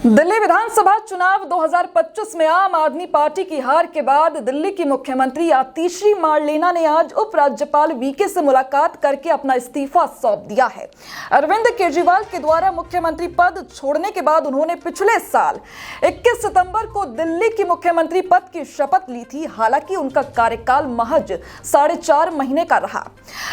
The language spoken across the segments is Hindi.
दिल्ली विधानसभा चुनाव 2025 में आम आदमी पार्टी की हार के बाद दिल्ली की मुख्यमंत्री आतिशी मार्लेना ने आज उपराज्यपाल वीके से मुलाकात करके अपना इस्तीफा सौंप दिया है। अरविंद केजरीवाल के द्वारा मुख्यमंत्री पद छोड़ने के बाद उन्होंने पिछले साल 21 सितंबर को दिल्ली की मुख्यमंत्री पद की शपथ ली थी। हालांकि उनका कार्यकाल महज 4.5 महीने का रहा।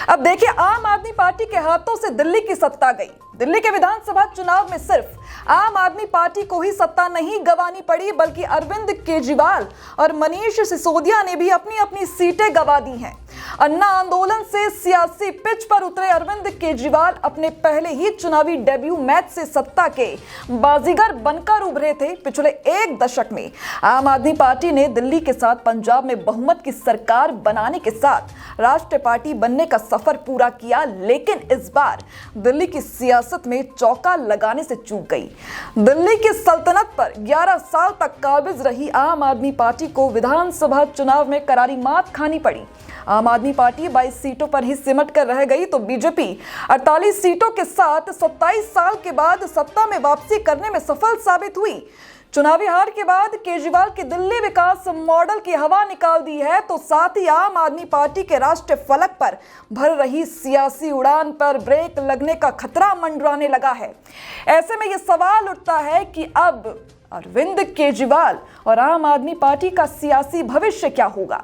अब देखिए, आम आदमी पार्टी के हाथों से दिल्ली की सत्ता गई। दिल्ली के विधानसभा चुनाव में सिर्फ आम आदमी पार्टी को ही सत्ता नहीं गंवानी पड़ी, बल्कि अरविंद केजरीवाल और मनीष सिसोदिया ने भी अपनी अपनी सीटें गंवा दी हैं। अन्ना आंदोलन से सियासी पिच पर उतरे अरविंद केजरीवाल अपने पहले ही चुनावी डेब्यू मैच से सत्ता के बाजीगर बनकर उभरे थे। पिछले 1 दशक में आम आदमी पार्टी ने दिल्ली के साथ पंजाब में बहुमत की सरकार बनाने के साथ राष्ट्रीय पार्टी बनने का सफर पूरा किया, लेकिन इस बार दिल्ली की सियासत में चौका लगाने से चूक गई। दिल्ली की सल्तनत पर 11 साल तक काबिज रही आम आदमी पार्टी को विधानसभा चुनाव में करारी मात खानी पड़ी। आम आदमी पार्टी 22 सीटों पर ही सिमट कर रह गई, तो बीजेपी 48 सीटों के साथ 27 साल के बाद सत्ता में वापसी करने में सफल साबित हुई। चुनावी हार के बाद केजरीवाल के दिल्ली विकास मॉडल की हवा निकाल दी है, तो साथ ही आम आदमी पार्टी के राष्ट्रीय फलक पर भर रही सियासी उड़ान पर ब्रेक लगने का खतरा मंडराने लगा है। ऐसे में यह सवाल उठता है कि अब अरविंद केजरीवाल और आम आदमी पार्टी का सियासी भविष्य क्या होगा।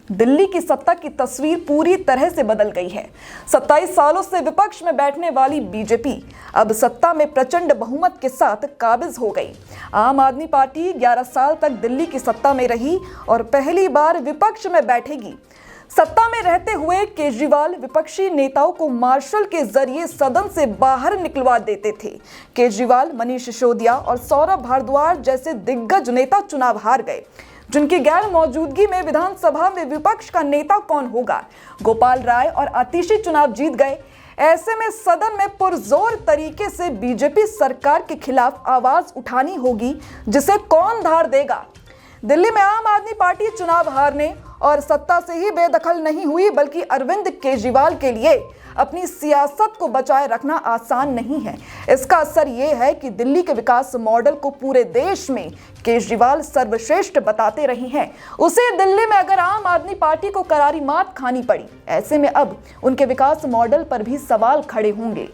दिल्ली की सत्ता की तस्वीर पूरी तरह से बदल गई है। 27 सालों से विपक्ष में बैठने वाली बीजेपी अब सत्ता में प्रचंड बहुमत के साथ काबिज हो गई। आम आदमी पार्टी 11 साल तक दिल्ली की सत्ता में रही और पहली बार विपक्ष में बैठेगी। सत्ता में रहते हुए केजरीवाल विपक्षी नेताओं को मार्शल के जरिए सदन से बाहर निकलवा देते थे। केजरीवाल, मनीष सिसोदिया और सौरभ भारद्वाज जैसे दिग्गज नेता चुनाव हार गए, जिनकी गैर मौजूदगी में विधानसभा में विपक्ष का नेता कौन होगा। गोपाल राय और आतिशी चुनाव जीत गए। ऐसे में सदन में पुरजोर तरीके से बीजेपी सरकार के खिलाफ आवाज उठानी होगी, जिसे कौन धार देगा। दिल्ली में आम आदमी पार्टी चुनाव हारने और सत्ता से ही बेदखल नहीं हुई, बल्कि अरविंद केजरीवाल के लिए अपनी सियासत को बचाए रखना आसान नहीं है। इसका असर यह है कि दिल्ली के विकास मॉडल को पूरे देश में केजरीवाल सर्वश्रेष्ठ बताते रहे हैं, उसे दिल्ली में अगर आम आदमी पार्टी को करारी मात खानी पड़ी, ऐसे में अब उनके विकास मॉडल पर भी सवाल खड़े होंगे।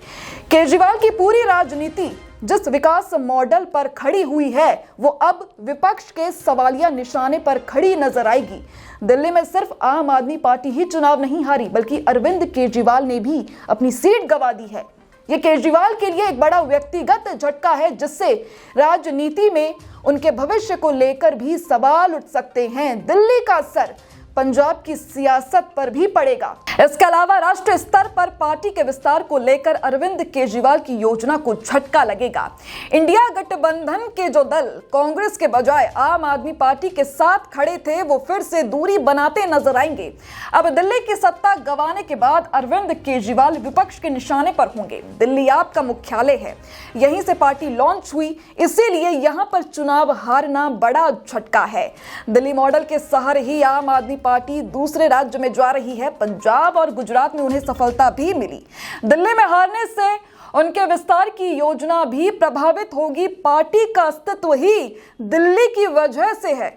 केजरीवाल की पूरी राजनीति जिस विकास मॉडल पर खड़ी हुई है, वो अब विपक्ष के सवालिया निशाने पर खड़ी नजर आएगी। दिल्ली में सिर्फ आम आदमी पार्टी ही चुनाव नहीं हारी, बल्कि अरविंद केजरीवाल ने भी अपनी सीट गंवा दी है। ये केजरीवाल के लिए एक बड़ा व्यक्तिगत झटका है, जिससे राजनीति में उनके भविष्य को लेकर भी सवाल उठ सकते हैं। दिल्ली का असर पंजाब की सियासत पर भी पड़ेगा। इसके अलावा राष्ट्रीय स्तर पर पार्टी के विस्तार को लेकर अरविंद केजरीवाल की योजना को झटका लगेगा। इंडिया गठबंधन के जो दल कांग्रेस के बजाय आम आदमी पार्टी के साथ खड़े थे, वो फिर से दूरी बनाते नजर आएंगे। अब दिल्ली की सत्ता गंवाने के बाद अरविंद केजरीवाल विपक्ष के निशाने पर होंगे। दिल्ली आपका मुख्यालय है, यहीं से पार्टी लॉन्च हुई, इसीलिए यहां पर चुनाव हारना बड़ा झटका है। दिल्ली मॉडल के सहारे ही आम आदमी पार्टी दूसरे राज्य में जा रही है। पंजाब और गुजरात में उन्हें सफलता भी मिली। दिल्ली में हारने से उनके विस्तार की योजना भी प्रभावित होगी। पार्टी का अस्तित्व ही दिल्ली की वजह से है।